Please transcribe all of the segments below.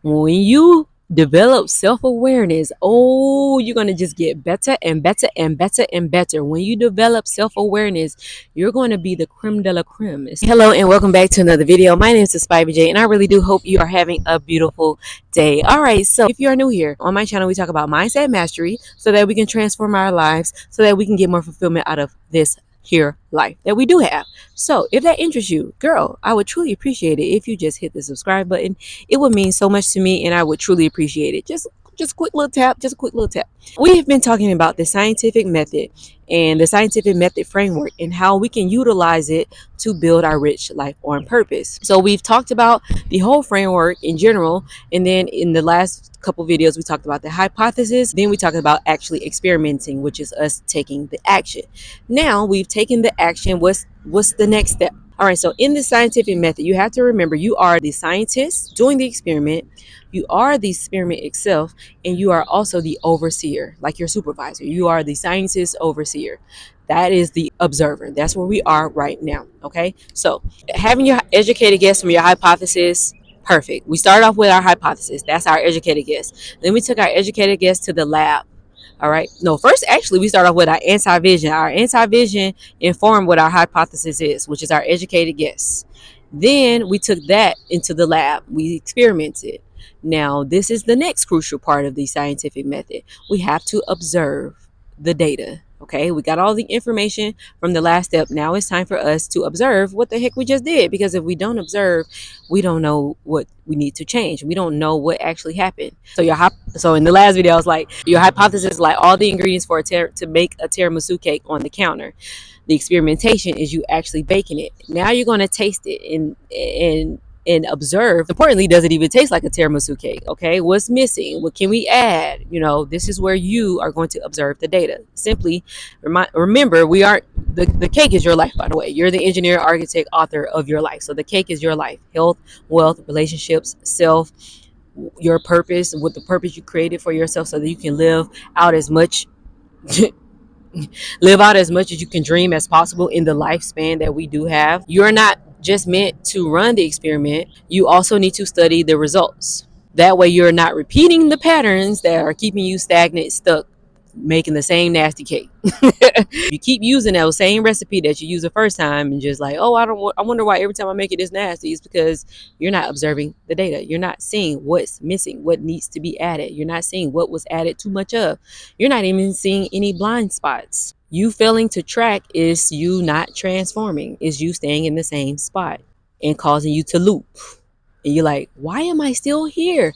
When you develop self-awareness, oh, you're going to just get better and better and better and better. When you develop self-awareness, you're going to be the creme de la creme. Hello and welcome back to another video. My name is Spivey J, and I really do hope you are having a beautiful day. All right, so if you are new here on my channel, we talk about mindset mastery so that we can transform our lives, so that we can get more fulfillment out of this here life that we do have. So if that interests you, girl, I would truly appreciate it if you just hit the subscribe button. It would mean so much to me, and I would truly appreciate it. Just a quick little tap, just a quick little tap. We have been talking about the scientific method and the scientific method framework and how we can utilize it to build our rich life on purpose. So we've talked about the whole framework in general, and then in the last couple videos we talked about the hypothesis, then we talked about actually experimenting, which is us taking the action. Now we've taken the action. What's the next step? All right, so in the scientific method, you have to remember you are the scientist doing the experiment, you are the experiment itself, and you are also the overseer, like your supervisor. You are the scientist overseer. That is the observer. That's where we are right now. Okay, so having your educated guess from your hypothesis. Perfect. We started off with our hypothesis. That's our educated guess. Then we took our educated guess to the lab. All right. No, first, actually, we start off with our anti-vision. Our anti-vision informed what our hypothesis is, which is our educated guess. Then we took that into the lab. We experimented. Now, this is the next crucial part of the scientific method. We have to observe the data. Okay, we got all the information from the last step. Now it's time for us to observe what the heck we just did. Because if we don't observe, we don't know what we need to change. We don't know what actually happened. So in the last video, I was like, your hypothesis is like all the ingredients for to make a tiramisu cake on the counter. The experimentation is you actually baking it. Now you're going to taste it and observe. Importantly, does it even taste like a tiramisu cake? Okay, what's missing? What can we add? This is where you are going to observe the data. Simply remember, we aren't the cake is your life, by the way. You're the engineer, architect, author of your life. So the cake is your life: health, wealth, relationships, self, your purpose, with the purpose you created for yourself, so that you can live out as much as you can dream as possible in the lifespan that we do have. You're not just meant to run the experiment, you also need to study the results. That way you're not repeating the patterns that are keeping you stagnant, stuck, making the same nasty cake. You keep using that same recipe that you used the first time and just like, oh, I wonder why every time I make it is nasty. It's because you're not observing the data. You're not seeing what's missing, what needs to be added. You're not seeing what was added too much of. You're not even seeing any blind spots. You failing to track is you not transforming, is you staying in the same spot and causing you to loop. And you're like, why am I still here?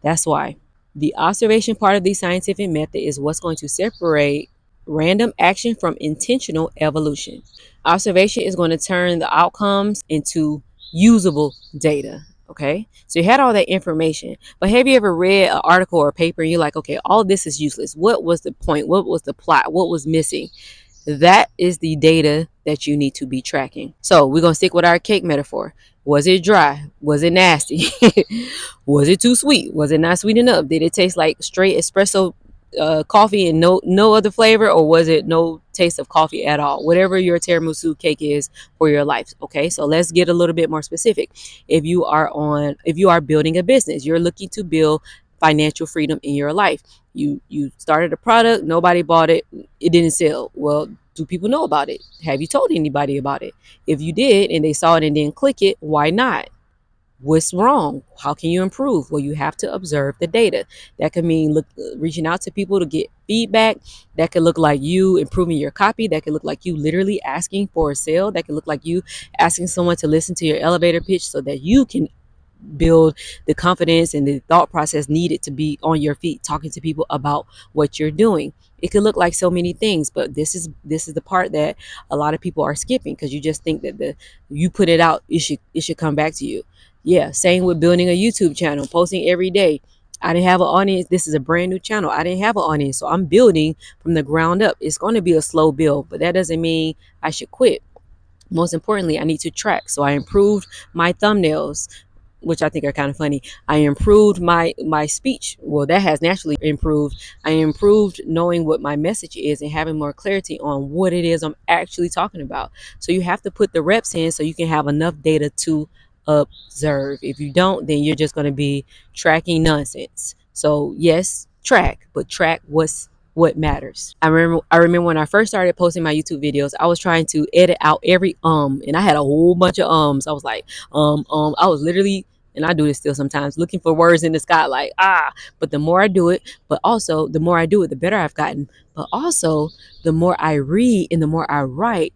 That's why. The observation part of the scientific method is what's going to separate random action from intentional evolution. Observation is going to turn the outcomes into usable data. Okay, so you had all that information, but have you ever read an article or a paper and you're like, okay, all of this is useless. What was the point? What was the plot? What was missing? That is the data that you need to be tracking. So we're going to stick with our cake metaphor. Was it dry? Was it nasty? Was it too sweet? Was it not sweet enough? Did it taste like straight espresso coffee and no other flavor, or was it no taste of coffee at all? Whatever your tiramisu cake is for your life. Okay, so let's get a little bit more specific. If you are building a business, you're looking to build financial freedom in your life. You started a product, nobody bought it, it didn't sell. Well, do people know about it? Have you told anybody about it? If you did and they saw it and didn't click it, why not? What's wrong? How can you improve? Well, you have to observe the data. That could mean reaching out to people to get feedback. That could look like you improving your copy. That could look like you literally asking for a sale. That could look like you asking someone to listen to your elevator pitch so that you can build the confidence and the thought process needed to be on your feet talking to people about what you're doing. It could look like so many things, but this is the part that a lot of people are skipping, because you just think that you put it out, it should come back to you. Yeah, same with building a YouTube channel, posting every day. I didn't have an audience. This is a brand new channel. I didn't have an audience, so I'm building from the ground up. It's going to be a slow build, but that doesn't mean I should quit. Most importantly, I need to track. So I improved my thumbnails, which I think are kind of funny. I improved my speech. Well, that has naturally improved. I improved knowing what my message is and having more clarity on what it is I'm actually talking about. So you have to put the reps in so you can have enough data to observe. If you don't, then you're just going to be tracking nonsense. So yes, track, but track what matters. I remember when I first started posting my YouTube videos, I was trying to edit out every and I had a whole bunch of ums. I was like, I was literally, and I do this still sometimes, looking for words in the sky, like but the more I do it, but also the more I do it, the better I've gotten. But also the more I read and the more I write,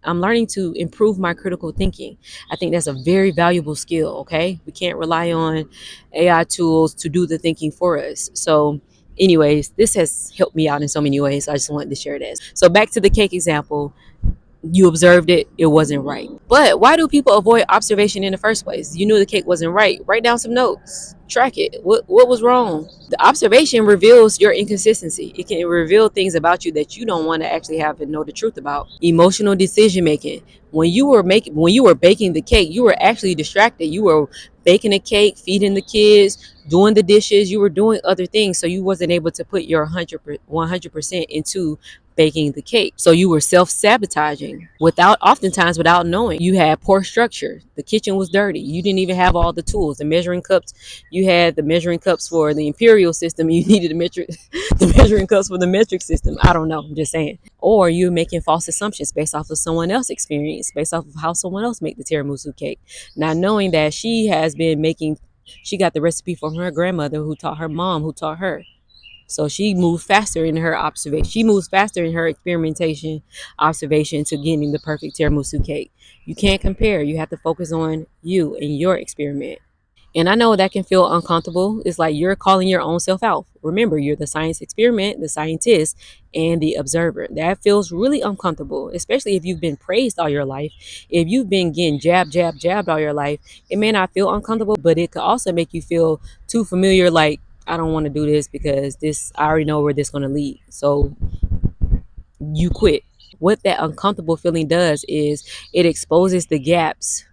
I'm learning to improve my critical thinking. I think that's a very valuable skill. Okay. We can't rely on AI tools to do the thinking for us. So, anyways, this has helped me out in so many ways. So I just wanted to share this. So, back to the cake example. You observed it, it wasn't right. But why do people avoid observation in the first place? You knew the cake wasn't right. Write down some notes. Track it. What was wrong? The observation reveals your inconsistency. It can reveal things about you that you don't want to actually have and know the truth about. Emotional decision making. When you were baking the cake, you were actually distracted. You were baking a cake, feeding the kids, doing the dishes. You were doing other things, so you wasn't able to put your 100% into baking the cake. So you were self-sabotaging oftentimes without knowing. You had poor structure. The kitchen was dirty. You didn't even have all the tools. The measuring cups, you had the measuring cups for the imperial system. You needed the measuring cups for the metric system. I don't know. I'm just saying. Or you're making false assumptions based off of someone else's experience, based off of how someone else make the tiramisu cake. Not knowing that she got the recipe from her grandmother who taught her mom, who taught her. So she moved faster in her observation. She moves faster in her experimentation, observation to getting the perfect tiramisu cake. You can't compare. You have to focus on you and your experiment. And I know that can feel uncomfortable. It's like you're calling your own self out. Remember, you're the science experiment, the scientist, and the observer. That feels really uncomfortable, especially if you've been praised all your life. If you've been getting jabbed all your life, it may not feel uncomfortable, but it could also make you feel too familiar, like, I don't want to do this because I already know where this is going to lead. So you quit. What that uncomfortable feeling does is it exposes the gaps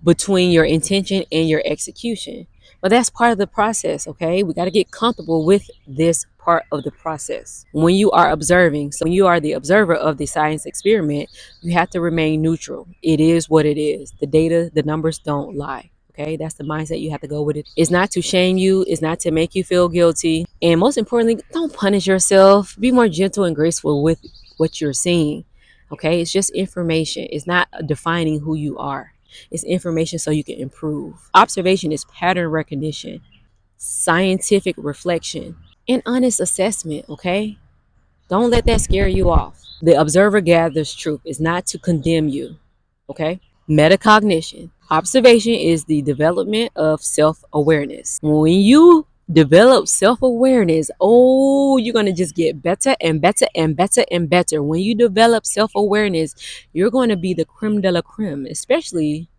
between your intention and your execution. But that's part of the process, okay? We got to get comfortable with this part of the process. When you are observing, so when you are the observer of the science experiment, you have to remain neutral. It is what it is. The data, the numbers don't lie. Okay, that's the mindset you have to go with it. It's not to shame you, it's not to make you feel guilty. And most importantly, don't punish yourself. Be more gentle and graceful with what you're seeing. Okay, it's just information. It's not defining who you are. It's information so you can improve. Observation is pattern recognition, scientific reflection, and honest assessment. Okay, don't let that scare you off. The observer gathers truth. It's not to condemn you. Okay. Metacognition. Observation is the development of self awareness. When you develop self awareness, oh, you're going to just get better and better and better and better. When you develop self awareness, you're going to be the creme de la creme, especially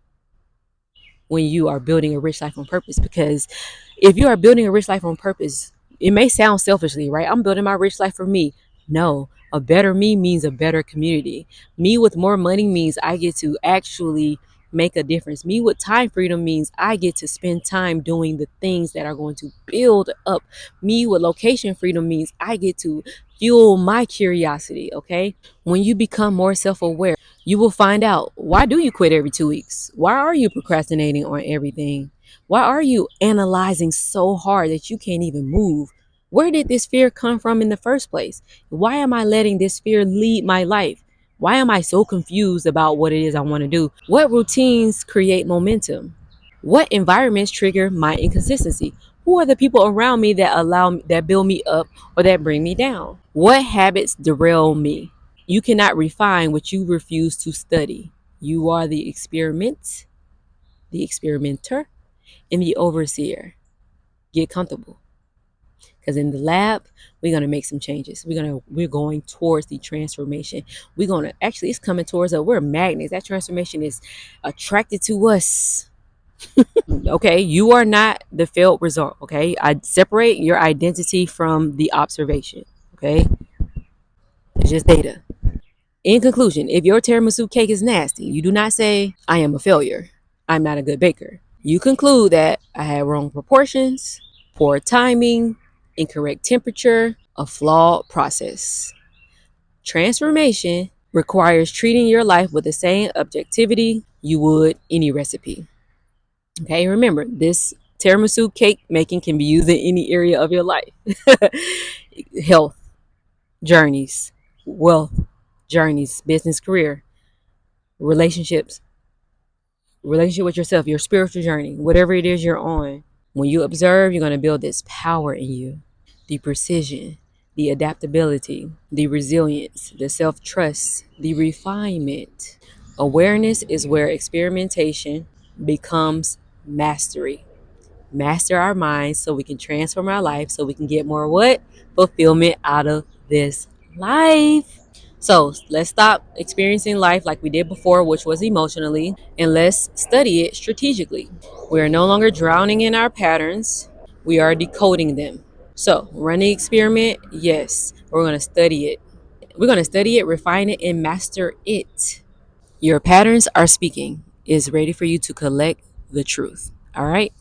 when you are building a rich life on purpose. Because if you are building a rich life on purpose, it may sound selfishly, right? I'm building my rich life for me. No, a better me means a better community. Me with more money means I get to actually make a difference. Me with time freedom means I get to spend time doing the things that are going to build up. Me with location freedom means I get to fuel my curiosity, okay? When you become more self-aware, you will find out, why do you quit every 2 weeks? Why are you procrastinating on everything? Why are you analyzing so hard that you can't even move? Where did this fear come from in the first place? Why am I letting this fear lead my life? Why am I so confused about what it is I want to do? What routines create momentum? What environments trigger my inconsistency? Who are the people around me that build me up or that bring me down? What habits derail me? You cannot refine what you refuse to study. You are the experiment, the experimenter, and the overseer. Get comfortable. Because in the lab, we're gonna make some changes. We're going towards the transformation. It's coming towards us. We're magnets. That transformation is attracted to us. Okay, you are not the failed result. Okay, I separate your identity from the observation. Okay, it's just data. In conclusion, if your tiramisu cake is nasty, you do not say, I am a failure. I'm not a good baker. You conclude that I had wrong proportions, poor timing, incorrect temperature, a flawed process. Transformation requires treating your life with the same objectivity you would any recipe. Okay, remember this tiramisu cake making can be used in any area of your life. Health journeys, wealth journeys, business, career, relationships, relationship with yourself, your spiritual journey, whatever it is you're on. When you observe, you're going to build this power in you, the precision, the adaptability, the resilience, the self trust, the refinement. Awareness is where experimentation becomes mastery. Master our minds so we can transform our life, so we can get more what? Fulfillment out of this life. So let's stop experiencing life like we did before, which was emotionally, and let's study it strategically. We are no longer drowning in our patterns, we are decoding them. So, run the experiment, yes, we're going to study it. We're going to study it, refine it, and master it. Your patterns are speaking, is ready for you to collect the truth. All right.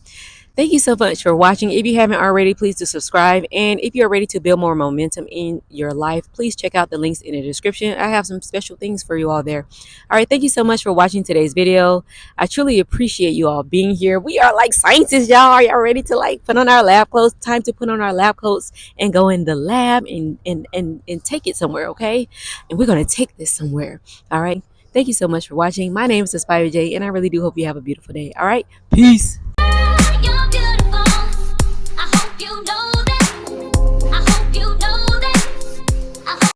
Thank you so much for watching. If you haven't already, please do subscribe. And if you're ready to build more momentum in your life, please check out the links in the description. I have some special things for you all there. All right. Thank you so much for watching today's video. I truly appreciate you all being here. We are like scientists, y'all. Are y'all ready to like put on our lab coats? Time to put on our lab coats and go in the lab and take it somewhere, okay? And we're going to take this somewhere. All right. Thank you so much for watching. My name is Aspire J, and I really do hope you have a beautiful day. All right. Peace. You're beautiful. I hope you know.